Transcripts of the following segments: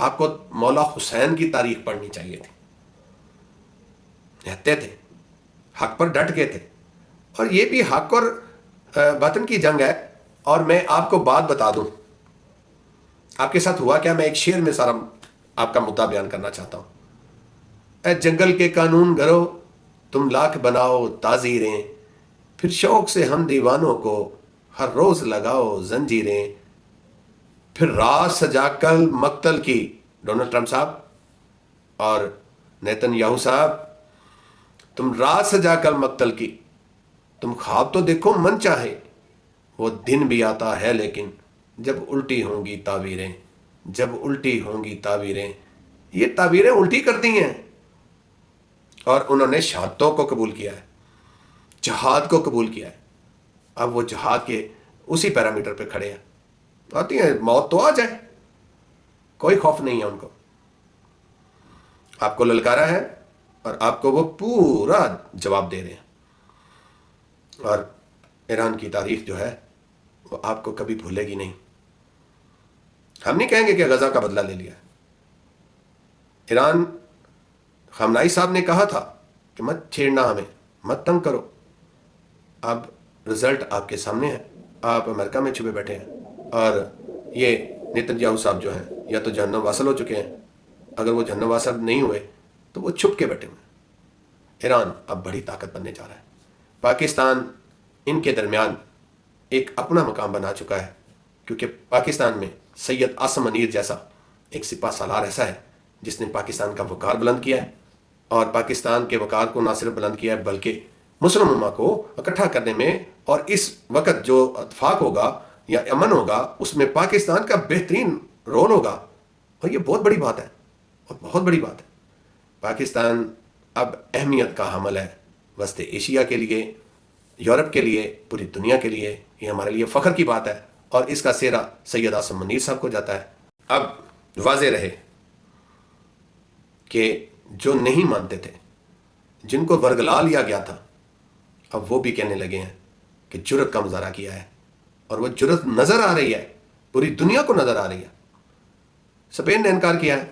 آپ کو مولا حسین کی تاریخ پڑھنی چاہیے تھی. رہتے تھے، حق پر ڈٹ گئے تھے. اور یہ بھی حق اور باطن کی جنگ ہے. اور میں آپ کو بات بتا دوں آپ کے ساتھ ہوا کیا. میں ایک شعر میں سارا آپ کا مدعا بیان کرنا چاہتا ہوں. اے جنگل کے قانون گرو تم لاکھ بناؤ تعزیریں، پھر شوق سے ہم دیوانوں کو ہر روز لگاؤ زنجیریں. پھر رات سجا کل مقتل کی ڈونلڈ ٹرمپ صاحب اور نیتن یاہو صاحب، تم رات سجا کل مقتل کی. تم خواب تو دیکھو من چاہے، وہ دن بھی آتا ہے لیکن جب الٹی ہوں گی تعبیریں، جب الٹی ہوں گی تعبیریں. یہ تعبیریں الٹی کر دی ہیں اور انہوں نے شہادتوں کو قبول کیا ہے، جہاد کو قبول کیا ہے. اب وہ جہاد کے اسی پیرامیٹر پہ کھڑے ہیں. آتی ہیں موت تو آ جائے، کوئی خوف نہیں ہے ان کو. آپ کو للکارا ہے اور آپ کو وہ پورا جواب دے رہے ہیں. اور ایران کی تاریخ جو ہے وہ آپ کو کبھی بھولے گی نہیں. ہم نہیں کہیں گے کہ غزہ کا بدلہ لے لیا. ایران، خامنائی صاحب نے کہا تھا کہ مت چھیڑنا ہمیں، مت تنگ کرو. اب رزلٹ آپ کے سامنے ہے. آپ امریکہ میں چھپے بیٹھے ہیں اور یہ نیتن یاہو صاحب جو ہیں یا تو جہنم واصل ہو چکے ہیں، اگر وہ جہنم واصل نہیں ہوئے تو وہ چھپ کے بیٹھے ہوئے ہیں. ایران اب بڑی طاقت بننے جا رہا ہے. پاکستان ان کے درمیان ایک اپنا مقام بنا چکا ہے، کیونکہ پاکستان میں سید عاصم منیر جیسا ایک سپاہ سالار ایسا ہے جس نے پاکستان کا وقار بلند کیا ہے. اور پاکستان کے وقار کو نہ صرف بلند کیا ہے بلکہ مسلم امہ کو اکٹھا کرنے میں، اور اس وقت جو اتفاق ہوگا یا امن ہوگا اس میں پاکستان کا بہترین رول ہوگا. اور یہ بہت بڑی بات ہے، اور بہت بڑی بات ہے. پاکستان اب اہمیت کا حامل ہے وسط ایشیا کے لیے، یورپ کے لیے، پوری دنیا کے لیے. یہ ہمارے لیے فخر کی بات ہے اور اس کا سہرا سید عاصم منیر صاحب کو جاتا ہے. اب واضح رہے کہ جو نہیں مانتے تھے، جن کو ورگلا لیا گیا تھا، اب وہ بھی کہنے لگے ہیں کہ جرت کا مظاہرہ کیا ہے. اور وہ جرت نظر آ رہی ہے، پوری دنیا کو نظر آ رہی ہے. اسپین نے انکار کیا ہے،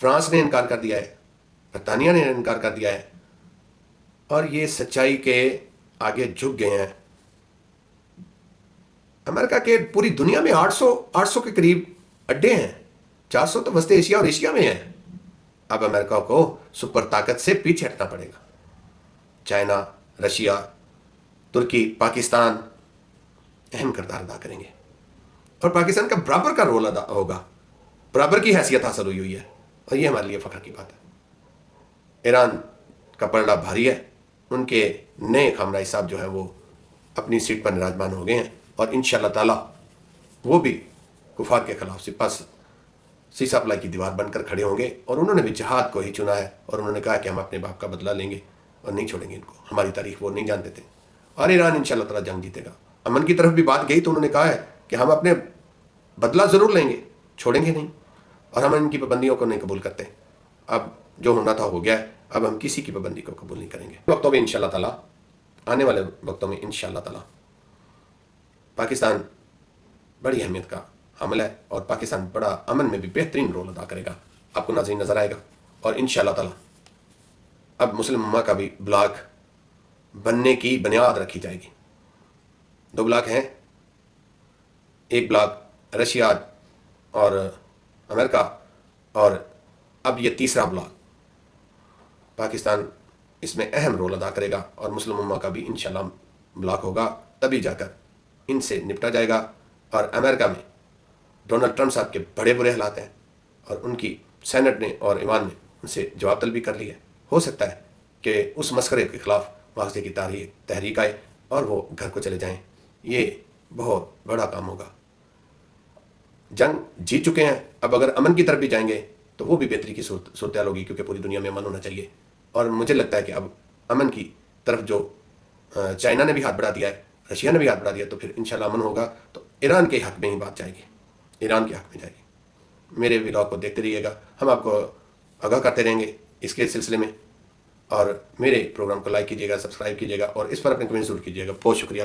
فرانس نے انکار کر دیا ہے، برطانیہ نے انکار کر دیا ہے، اور یہ سچائی کے آگے جھک گئے ہیں. امریکہ کے پوری دنیا میں 800 کے قریب اڈے ہیں. 400 تو وسط ایشیا اور ایشیا میں ہیں. اب امریکہ کو سپر طاقت سے پیچھے ہٹنا پڑے گا. چائنا، رشیا، ترکی، پاکستان اہم کردار ادا کریں گے اور پاکستان کا برابر کا رول ادا ہوگا. برابر کی حیثیت حاصل ہوئی ہے اور یہ ہمارے لیے فخر کی بات ہے. ایران کا پلڑا بھاری ہے. ان کے نئے خامنائی صاحب جو ہیں وہ اپنی سیٹ پر نراجمان ہو گئے ہیں اور انشاءاللہ تعالی وہ بھی کفار کے خلاف سیسا پلائی کی دیوار بن کر کھڑے ہوں گے. اور انہوں نے بھی جہاد کو ہی چنا ہے اور انہوں نے کہا کہ ہم اپنے باپ کا بدلہ لیں گے اور نہیں چھوڑیں گے ان کو. ہماری تاریخ وہ نہیں جانتے تھے اور ایران انشاءاللہ تعالی جنگ جیتے گا. امن کی طرف بھی بات گئی تو انہوں نے کہا ہے کہ ہم اپنے بدلہ ضرور لیں گے، چھوڑیں گے نہیں، اور ہم ان کی پابندیوں کو نہیں قبول کرتے. اب جو ہونا تھا ہو گیا ہے، اب ہم کسی کی پابندی کو قبول نہیں کریں گے. وقتوں میں انشاءاللہ تعالی، آنے والے وقتوں میں انشاءاللہ تعالی پاکستان بڑی اہمیت کا حامل ہے اور پاکستان بڑا امن میں بھی بہترین رول ادا کرے گا. آپ کو ناظرین نظر آئے گا. اور انشاءاللہ تعالی اب مسلم امہ کا بھی بلاک بننے کی بنیاد رکھی جائے گی. 2 بلاک ہیں، ایک بلاک رشیا اور امریکہ، اور اب یہ تیسرا بلاک پاکستان اس میں اہم رول ادا کرے گا اور مسلم امہ کا بھی انشاءاللہ بلاک ہوگا. تبھی جا کر ان سے نپٹا جائے گا. اور امریکہ میں ڈونلڈ ٹرمپ صاحب کے بڑے برے حالات ہیں اور ان کی سینٹ نے اور ایوان نے ان سے جواب طلبی کر لی ہے. ہو سکتا ہے کہ اس مسخرے کے خلاف مواخذے کی تحریک آئے اور وہ گھر کو چلے جائیں. یہ بہت بڑا کام ہوگا. جنگ جیت چکے ہیں، اب اگر امن کی طرف بھی جائیں گے تو وہ بھی بہتری کی صورتحال ہوگی، کیونکہ پوری دنیا میں امن ہونا چاہیے. اور مجھے لگتا ہے کہ اب امن کی طرف جو چائنا نے بھی ہاتھ بڑھا دیا ہے، رشیا نے بھی ہاتھ بڑھا دیا، تو پھر انشاءاللہ امن ہوگا تو ایران کے حق میں ہی بات جائے گی، ایران کے حق میں جائے گی. میرے ولاگ کو دیکھتے رہیے گا، ہم آپ کو آگاہ کرتے رہیں گے اس کے سلسلے میں. اور میرے پروگرام کو لائک کیجیے گا، سبسکرائب کیجیے گا اور اس پر اپنے کمنٹ ضرور کیجیے گا. بہت شکریہ.